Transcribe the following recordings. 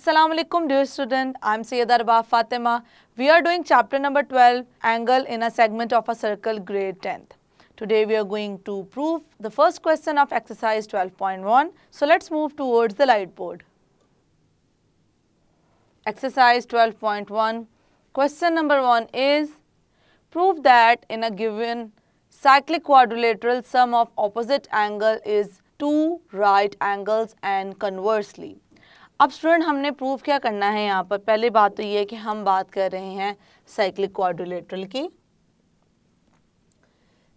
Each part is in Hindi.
Assalamu alaikum dear student, I am Sayyida Arbab Fatima. We are doing chapter number 12, angle in a segment of a circle, grade 10th. Today we are going to prove the first question of exercise 12.1. So let's move towards the light board. Exercise 12.1. Question number 1 is, prove that in a given cyclic quadrilateral sum of opposite angle is 2 right angles and conversely. अब स्टूडेंट हमने प्रूव क्या करना है यहाँ पर। पहली बात तो ये है कि हम बात कर रहे हैं साइक्लिक क्वाड्रिलेटरल की।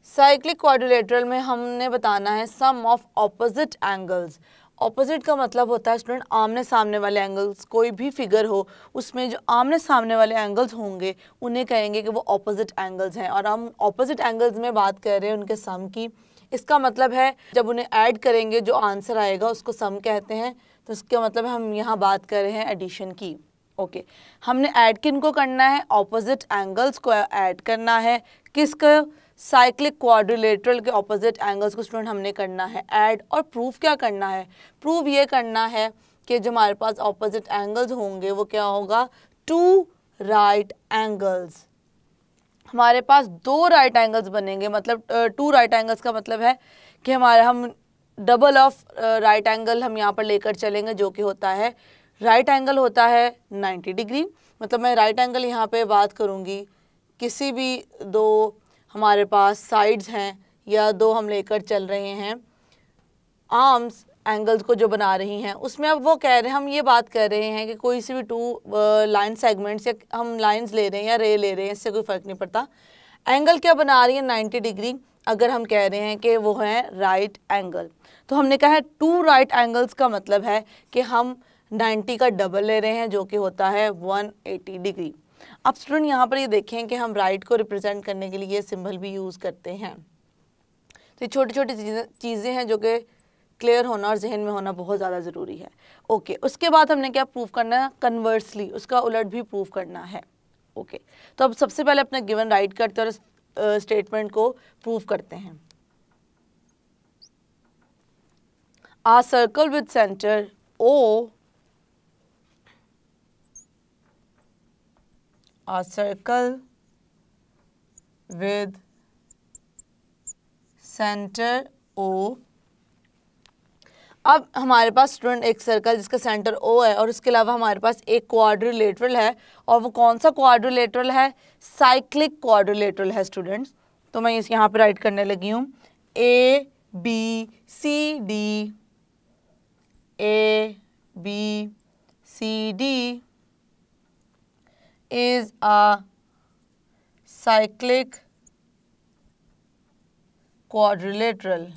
साइक्लिक क्वाड्रिलेटरल में हमने बताना है सम ऑफ ऑपोजिट एंगल्स। ऑपोजिट का मतलब होता है स्टूडेंट आमने सामने वाले एंगल्स। कोई भी फिगर हो उसमें जो आमने सामने वाले एंगल्स होंगे उन्हें कहेंगे कि वो ऑपोजिट एंगल्स हैं, और हम ऑपोजिट एंगल्स में बात कर रहे हैं उनके सम की। इसका मतलब है जब उन्हें ऐड करेंगे जो आंसर आएगा उसको सम कहते हैं। तो इसका मतलब हम यहाँ बात कर रहे हैं एडिशन की। ओके, हमने ऐड किनको करना है? ऑपोजिट एंगल्स को ऐड करना है। किसको? साइक्लिक क्वाड्रिलेटरल के ऑपोजिट एंगल्स को स्टूडेंट हमने करना है ऐड। और प्रूफ क्या करना है? प्रूफ ये करना है कि जो हमारे पास ऑपोजिट एंगल्स होंगे वो क्या होगा? 2 राइट एंगल्स। हमारे पास 2 राइट एंगल्स बनेंगे। मतलब 2 राइट एंगल्स का मतलब है कि हम डबल ऑफ राइट एंगल हम यहाँ पर लेकर चलेंगे, जो कि होता है राइट एंगल होता है 90 डिग्री। मतलब मैं राइट एंगल यहाँ पे बात करूँगी, किसी भी 2 हमारे पास साइड्स हैं या 2 हम लेकर चल रहे हैं आर्म्स एंगल्स को जो बना रही हैं, उसमें अब वो कह रहे हैं, हम ये बात कर रहे हैं कि कोई सी भी 2 लाइन सेगमेंट्स या हम लाइंस ले रहे हैं या रे ले रहे हैं, इससे कोई फ़र्क नहीं पड़ता। एंगल क्या बना रही है? 90 डिग्री। अगर हम कह रहे हैं कि वो हैं राइट एंगल, तो हमने कहा है 2 राइट एंगल्स का मतलब है कि हम 90 का डबल ले रहे हैं, जो कि होता है 180 डिग्री। अब स्टूडेंट यहाँ पर ये देखें कि हम राइट को रिप्रेजेंट करने के लिए ये सिंबल भी यूज़ करते हैं। तो ये छोटी छोटी चीज़ें हैं जो कि क्लियर होना और जहन में होना बहुत ज़्यादा ज़रूरी है। ओके, उसके बाद हमने क्या प्रूव करना है? कन्वर्सली, उसका उलट भी प्रूव करना है। ओके, तो अब सबसे पहले अपना गिवन राइट करते हैं और स्टेटमेंट को प्रूव करते हैं। A circle with center O, a circle with center O। अब हमारे पास स्टूडेंट एक सर्कल जिसका सेंटर O है और उसके अलावा हमारे पास एक क्वाड्रिलेटरल है, और वो कौन सा क्वाड्रिलेटरल है? साइक्लिक क्वाड्रिलेटरल है स्टूडेंट्स। तो मैं इस यहाँ पे राइट करने लगी हूँ A B C D, A B C D is a cyclic quadrilateral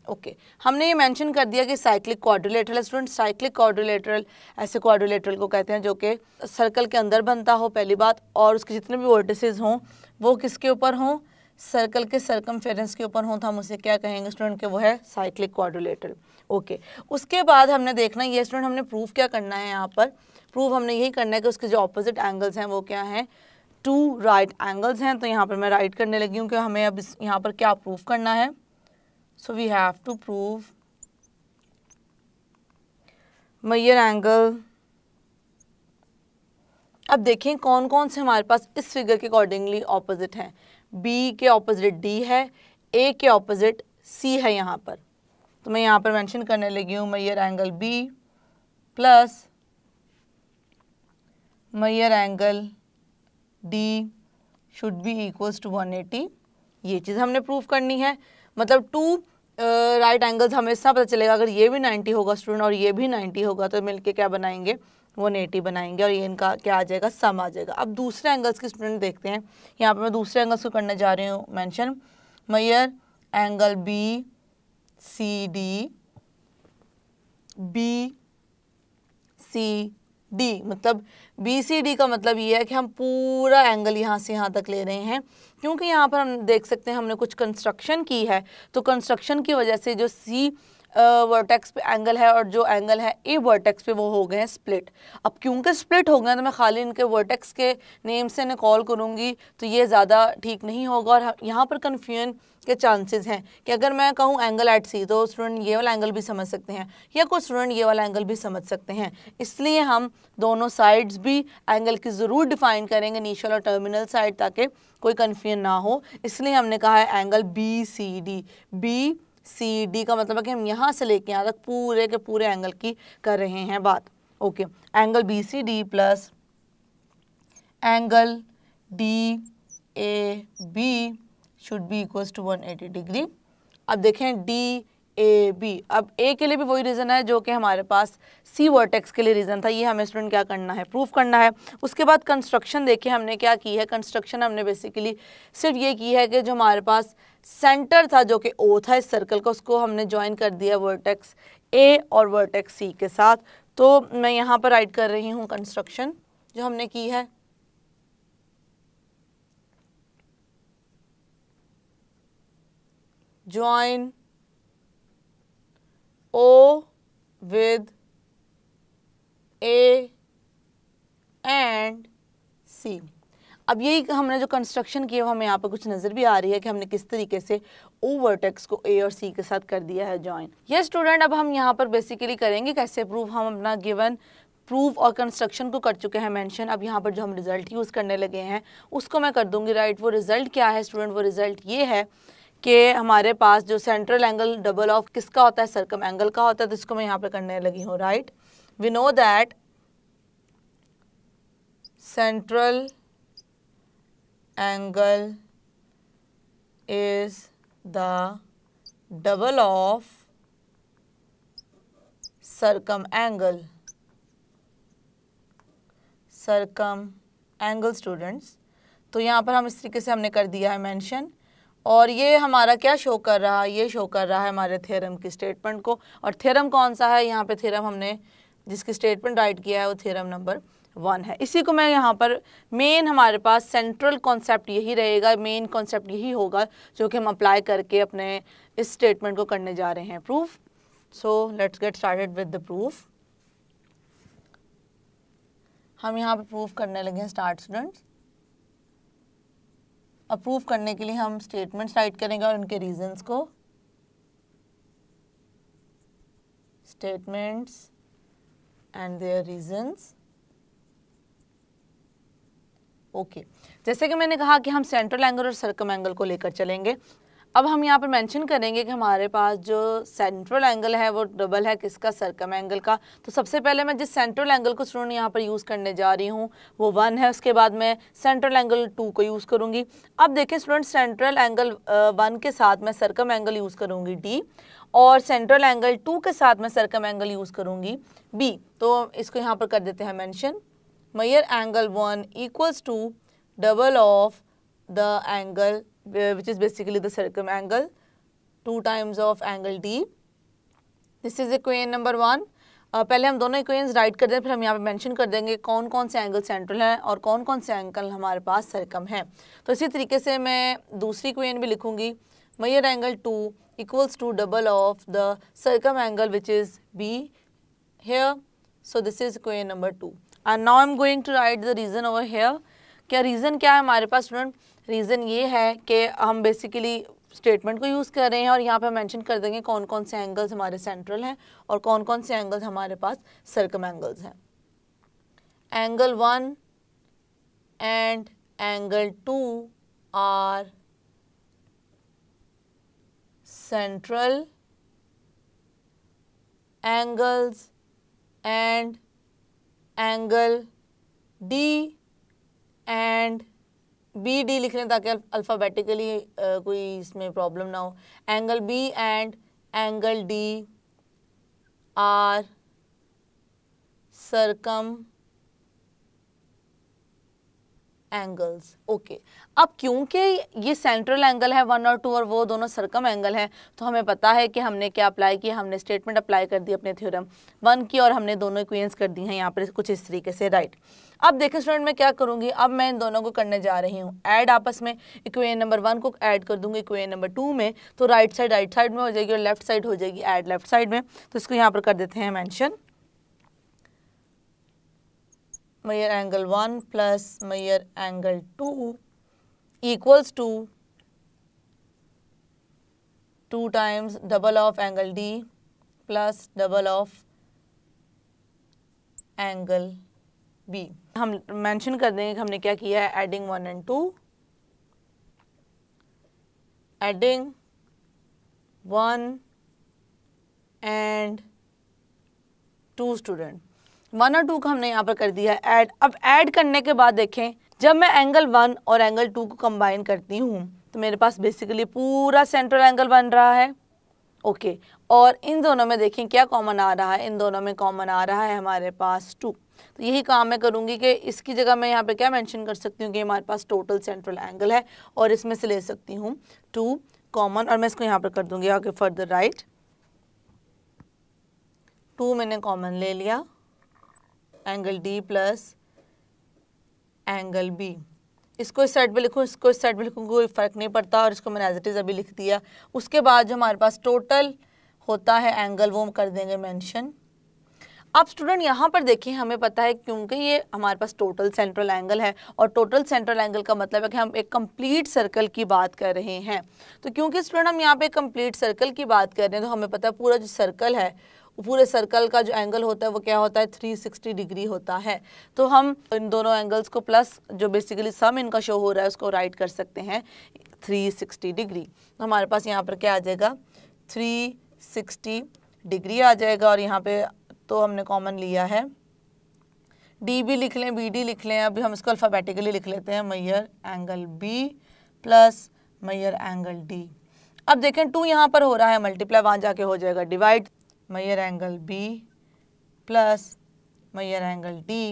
okay, हमने ये मेंशन कर दिया कि साइक्लिक क्वाड्रिलेटरल है स्टूडेंट। साइक्लिक क्वाड्रिलेटरल ऐसे क्वाड्रिलेटरल को कहते हैं जो कि सर्कल के अंदर बनता हो, पहली बात, और उसके जितने भी वर्टिसेस हों वो किसके ऊपर हों? सर्कल के सर्कमफेरेंस के ऊपर हों, तो हम उसे क्या कहेंगे स्टूडेंट के वो है साइक्लिक क्वाड्रिलेटरल। ओके, उसके बाद हमने देखना ये स्टूडेंट हमने प्रूफ क्या करना है यहाँ पर? प्रूफ हमने यही करना है कि उसके जो ऑपोजिट एंगल्स हैं वो क्या हैं? 2 राइट एंगल्स हैं। तो यहाँ पर मैं राइट करने लगी हूँ कि हमें अब यहाँ पर क्या प्रूफ करना है। So we have to prove major angle. अब देखें कौन कौन से हमारे पास इस फिगर के अकॉर्डिंगली ऑपोजिट हैं। B के ऑपोजिट D है, A के ऑपोजिट C है यहाँ पर। तो मैं यहाँ पर मेंशन करने लगी हूँ major angle B plus major angle D should be equals to 180। ये चीज़ हमने प्रूव करनी है। मतलब 2 राइट एंगल्स हमेशा पता चलेगा, अगर ये भी 90 होगा स्टूडेंट और ये भी 90 होगा तो मिलके क्या बनाएंगे? 180 बनाएंगे, और ये इनका क्या आ जाएगा? सम आ जाएगा। अब दूसरे एंगल्स के स्टूडेंट देखते हैं। यहाँ पे मैं दूसरे एंगल्स को करने जा रही हूँ mention. Major angle B C D, B C D, मतलब B C D का मतलब ये है कि हम पूरा एंगल यहाँ से यहाँ तक ले रहे हैं, क्योंकि यहाँ पर हम देख सकते हैं हमने कुछ कंस्ट्रक्शन की है, तो कंस्ट्रक्शन की वजह से जो C वर्टेक्स पे एंगल है और जो एंगल है ए वर्टेक्स पे वो हो गए हैं स्प्लिट। अब क्योंकि स्प्लिट हो गए हैं तो मैं खाली इनके वर्टेक्स के नेम से इन्हें कॉल करूँगी तो ये ज़्यादा ठीक नहीं होगा और यहाँ पर कन्फ्यूजन के चांसेस हैं कि अगर मैं कहूँ एंगल एट सी तो स्टूडेंट ये वाला एंगल भी समझ सकते हैं या कुछ स्टूडेंट ये वाला एंगल भी समझ सकते हैं। इसलिए हम दोनों साइड्स भी एंगल की ज़रूर डिफाइन करेंगे, इनिशियल और टर्मिनल साइड, ताकि कोई कन्फ्यूजन ना हो। इसलिए हमने कहा है angle B C D. B C D का मतलब है कि हम यहाँ से लेके यहाँ तक पूरे के पूरे एंगल की कर रहे हैं बात। Okay, angle B C D plus angle D A B should be equals to 180 degree. अब देखें डी ए बी, अब ए के लिए भी वही रीज़न है जो कि हमारे पास सी वर्टेक्स के लिए रीज़न था। ये हमें स्टूडेंट क्या करना है, प्रूफ करना है। उसके बाद कंस्ट्रक्शन देखिए हमने क्या की है। कंस्ट्रक्शन हमने बेसिकली सिर्फ ये की है कि जो हमारे पास सेंटर था जो कि ओ था इस सर्कल का, उसको हमने ज्वाइन कर दिया वर्टेक्स ए और वर्टेक्स सी के साथ। तो मैं यहाँ पर राइट कर रही हूँ कंस्ट्रक्शन जो हमने की है। Join O with A and C। अब यही हमने जो कंस्ट्रक्शन की है वो हमें यहाँ पर कुछ नज़र भी आ रही है कि हमने किस तरीके से O वर्टेक्स को A और C के साथ कर दिया है ज्वाइन। ये स्टूडेंट अब हम यहाँ पर बेसिकली करेंगे कैसे प्रूफ। हम अपना गिवन प्रूफ और कंस्ट्रक्शन को कर चुके हैं मेंशन। अब यहाँ पर जो हम रिजल्ट यूज़ करने लगे हैं उसको मैं कर दूँगी राइट। वो रिजल्ट क्या है स्टूडेंट, वो रिजल्ट ये है कि हमारे पास जो सेंट्रल एंगल डबल ऑफ किसका होता है, सर्कम एंगल का होता है। तो इसको मैं यहाँ पे करने लगी हूँ right. We know that central angle is the double of circum angle. Circum angle students, तो यहाँ पर हम इस तरीके से हमने कर दिया है मेंशन। और ये हमारा क्या शो कर रहा है, ये शो कर रहा है हमारे थ्योरम की स्टेटमेंट को। और थ्योरम कौन सा है, यहाँ पे थ्योरम हमने जिसकी स्टेटमेंट राइट किया है वो थ्योरम नंबर 1 है। इसी को मैं यहाँ पर मेन हमारे पास सेंट्रल कॉन्सेप्ट यही रहेगा, मेन कॉन्सेप्ट यही होगा जो कि हम अप्लाई करके अपने इस स्टेटमेंट को करने जा रहे हैं proof. So let's get started with the proof. हम यहाँ पे प्रूफ करने लगे हैं स्टार्ट स्टूडेंट्स। अब प्रूफ करने के लिए हम स्टेटमेंट्स राइट करेंगे और उनके रीजंस को। Statements and there reasons. Okay, जैसे कि मैंने कहा कि हम सेंट्रल एंगल और सर्कम एंगल को लेकर चलेंगे। अब हम यहाँ पर मेंशन करेंगे कि हमारे पास जो सेंट्रल एंगल है वो डबल है किसका, सर्कम एंगल का। तो सबसे पहले मैं जिस सेंट्रल एंगल को स्टूडेंट यहाँ पर यूज़ करने जा रही हूँ वो 1 है। उसके बाद मैं सेंट्रल एंगल 2 को यूज़ करूँगी। अब देखें स्टूडेंट, सेंट्रल एंगल 1 के साथ मैं सर्कम एंगल यूज़ करूँगी D और सेंट्रल एंगल 2 के साथ मैं सर्कम एंगल यूज़ करूँगी B। तो इसको यहाँ पर कर देते हैं mention. Major angle 1 equals to double of the angle which is basically the circum angle 2 times of angle D. This is equation number 1. पहले हम दोनों इक्वेशंस राइट कर दें, फिर हम यहाँ पे मेंशन कर देंगे कौन कौन से एंगल सेंट्रल हैं और कौन कौन से एंगल हमारे पास सर्कम हैं। तो इसी तरीके से मैं दूसरी इक्वेशन भी लिखूंगी। Major angle 2 equals to double of the circum angle which is B here. So this is equation number 2. And now I'm going to write the reason over here. क्या रीज़न क्या है हमारे पास स्टूडेंट, रीज़न ये है कि हम बेसिकली स्टेटमेंट को यूज़ कर रहे हैं और यहाँ पे मेंशन कर देंगे कौन कौन से एंगल्स हमारे सेंट्रल हैं और कौन कौन से एंगल्स हमारे पास सर्कम एंगल्स हैं। Angle 1 and angle 2 are central angles and angle D and BD लिख लें ताकि अल्फ़ाबेटिकली कोई इसमें प्रॉब्लम ना हो। Angle B and angle D are circum angles. Okay, अब क्योंकि ये सेंट्रल एंगल है 1 और 2 और वो दोनों सर्कम एंगल हैं, तो हमें पता है कि हमने क्या अप्लाई किया, हमने स्टेटमेंट अप्लाई कर दी अपने थ्योरम 1 की और हमने दोनों इक्वेशंस कर दी हैं यहाँ पर कुछ इस तरीके से, राइट। अब देखिए स्टूडेंट, मैं क्या करूँगी, अब मैं इन दोनों को करने जा रही हूँ ऐड आपस में। इक्वेशन नंबर 1 को ऐड कर दूंगी इक्वेशन नंबर 2 में, तो राइट साइड में हो जाएगी और लेफ्ट साइड हो जाएगी ऐड लेफ्ट साइड में। तो इसको यहाँ पर कर देते हैं mention, major angle 1 plus major angle 2 equals to 2 times double of angle D plus double of angle B। हम मेंशन कर देंगे कि हमने क्या किया है, adding 1 and 2, adding 1 and 2 student, 1 और 2 का हमने यहाँ पर कर दिया है ऐड। अब ऐड करने के बाद देखें, जब मैं एंगल 1 और एंगल 2 को कंबाइन करती हूँ तो मेरे पास बेसिकली पूरा सेंट्रल एंगल बन रहा है। ओके, और इन दोनों में देखें क्या कॉमन आ रहा है, इन दोनों में कॉमन आ रहा है हमारे पास 2। तो यही काम मैं करूँगी कि इसकी जगह मैं यहाँ पे क्या मेंशन कर सकती हूँ कि हमारे पास टोटल सेंट्रल एंगल है और इसमें से ले सकती हूँ 2 कॉमन, और मैं इसको यहाँ पर कर दूँगी आगे फर्दर राइट। 2 मैंने कॉमन ले लिया, angle D plus angle B। इसको इस साइड पे लिखूँ, इसको इस साइड पे लिखूँ, कोई फ़र्क नहीं पड़ता, और इसको मैंने एज इट इज़ अभी लिख दिया। उसके बाद जो हमारे पास टोटल होता है एंगल वो हम कर देंगे मेंशन। अब स्टूडेंट यहाँ पर देखिए, हमें पता है क्योंकि ये हमारे पास टोटल सेंट्रल एंगल है और टोटल सेंट्रल एंगल का मतलब है कि हम एक कंप्लीट सर्कल की बात कर रहे हैं। तो क्योंकि स्टूडेंट हम यहाँ पे कंप्लीट सर्कल की बात कर रहे हैं, तो हमें पता है पूरा जो सर्कल है, पूरे सर्कल का जो एंगल होता है वो क्या होता है, 360 डिग्री होता है। तो हम इन दोनों एंगल्स को प्लस जो बेसिकली सम इनका शो हो रहा है उसको राइट कर सकते हैं 360 डिग्री। तो हमारे पास यहाँ पर क्या आ जाएगा, 360 डिग्री आ जाएगा, और यहाँ पे तो हमने कॉमन लिया है, डी भी लिख लें, बी डी लिख लें। अभी हम इसको अल्फ़ाबेटिकली लिख लेते हैं, major angle B plus major angle D. अब देखें 2 यहाँ पर हो रहा है मल्टीप्लाई, वहाँ जाके हो जाएगा divide, major angle B plus major angle D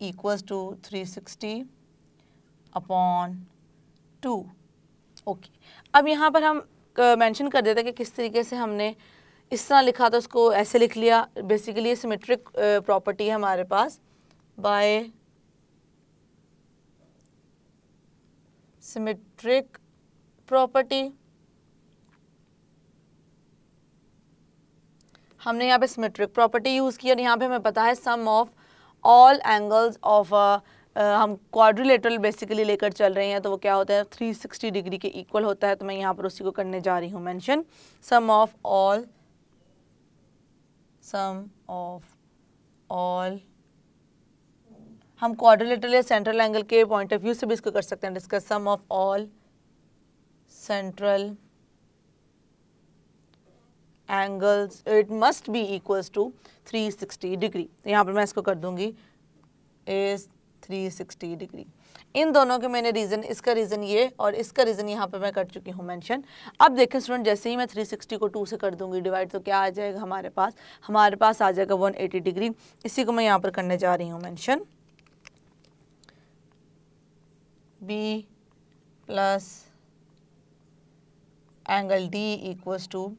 equals to 360 upon 2। Okay, अब यहाँ पर हम मेंशन कर देते हैं कि किस तरीके से हमने इस तरह लिखा था, उसको ऐसे लिख लिया। बेसिकली ये सिमेट्रिक प्रॉपर्टी है हमारे पास, बाय सिमेट्रिक प्रॉपर्टी। हमने यहाँ पे सिमेट्रिक प्रॉपर्टी यूज़ की और यहाँ पे हमें पता है सम ऑफ ऑल एंगल्स ऑफ हम क्वाड्रिलेटरल बेसिकली लेकर चल रहे हैं, तो वो क्या होता है 360 डिग्री के इक्वल होता है। तो मैं यहाँ पर उसी को करने जा रही हूँ मेंशन, सम ऑफ ऑल हम क्वाड्रिलेटरल या सेंट्रल एंगल के पॉइंट ऑफ व्यू से भी इसको कर सकते हैं discuss, sum of all central angles it must be equals to 360 degree. तो यहाँ पर मैं इसको कर दूंगी इज 360 डिग्री। इन दोनों के मैंने रीज़न, इसका रीज़न ये और इसका रीज़न यहाँ पर मैं कर चुकी हूँ मेंशन। अब देखें स्टूडेंट, जैसे ही मैं 360 को 2 से कर दूंगी डिवाइड, तो क्या आ जाएगा हमारे पास आ जाएगा 180 डिग्री। इसी को मैं यहाँ पर करने जा रही हूँ mention, B plus angle D equals to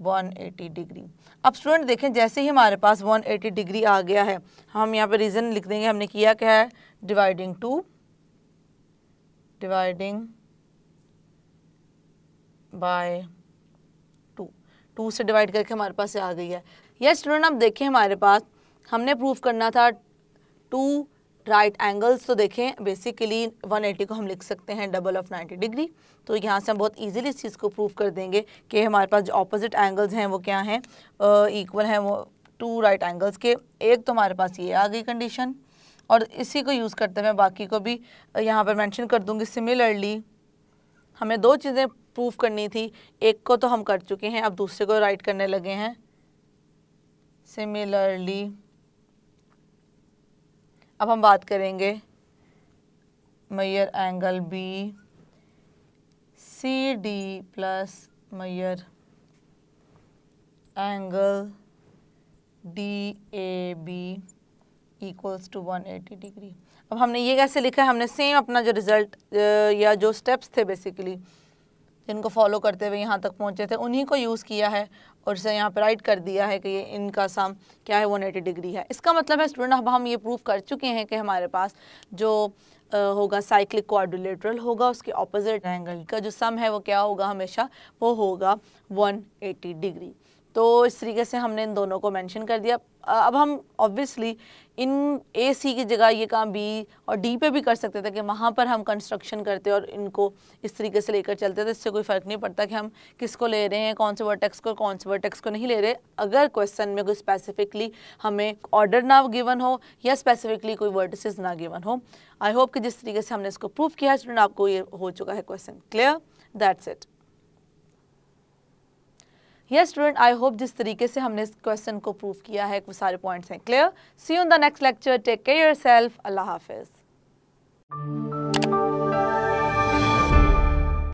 180 degree. अब स्टूडेंट देखें, जैसे ही हमारे पास 180 डिग्री आ गया है, हम यहाँ पे रीज़न लिख देंगे। हमने किया क्या है, डिवाइडिंग बाय 2 से डिवाइड करके हमारे पास आ गई है। यस स्टूडेंट, अब देखें हमारे पास हमने प्रूफ करना था 2 राइट एंगल्स। तो देखें बेसिकली 180 को हम लिख सकते हैं डबल ऑफ 90 डिग्री। तो यहाँ से हम बहुत इजीली इस चीज़ को प्रूफ कर देंगे कि हमारे पास जो ऑपोजिट एंगल्स हैं वो क्या हैं, इक्वल हैं वो 2 राइट एंगल्स के। एक तो हमारे पास ये आ गई कंडीशन, और इसी को यूज़ करते हुए बाकी को भी यहाँ पर मेंशन कर दूँगी। सिमिलरली हमें 2 चीज़ें प्रूफ करनी थी, एक को तो हम कर चुके हैं, अब दूसरे को राइट करने लगे हैं। सिमिलरली अब हम बात करेंगे major angle B C D plus major angle D A B equals to 180 degree. अब हमने ये कैसे लिखा है, हमने सेम अपना जो रिजल्ट या जो स्टेप्स थे बेसिकली जिनको फॉलो करते हुए यहाँ तक पहुँचे थे उन्हीं को यूज़ किया है और इसे यहाँ पे राइट कर दिया है कि ये इनका सम क्या है 180 डिग्री है। इसका मतलब है स्टूडेंट अब हम ये प्रूव कर चुके हैं कि हमारे पास जो होगा साइक्लिक क्वाड्रिलेटरल होगा उसके ऑपोजिट एंगल का जो सम है वो क्या होगा, हमेशा वो होगा 180 डिग्री। तो इस तरीके से हमने इन दोनों को मेंशन कर दिया। अब हम ऑब्वियसली इन ए सी की जगह ये काम बी और डी पे भी कर सकते थे कि वहाँ पर हम कंस्ट्रक्शन करते और इनको इस तरीके से लेकर चलते थे। इससे कोई फ़र्क नहीं पड़ता कि हम किसको ले रहे हैं, कौन से वर्टेक्स को कौन से वर्टेक्स को नहीं ले रहे, अगर क्वेश्चन में कोई स्पेसिफिकली हमें ऑर्डर ना गिवन हो या स्पेसिफिकली कोई वर्टिसेस ना गिवन हो। आई होप कि जिस तरीके से हमने इसको प्रूव किया है स्टूडेंट आपको ये हो चुका है question clear. That's it. Yes student, I hope जिस तरीके से हमने इस क्वेश्चन को प्रूव किया है वो सारे पॉइंट्स हैं clear. See you in the next lecture, take care yourself, Allah हाफिज़।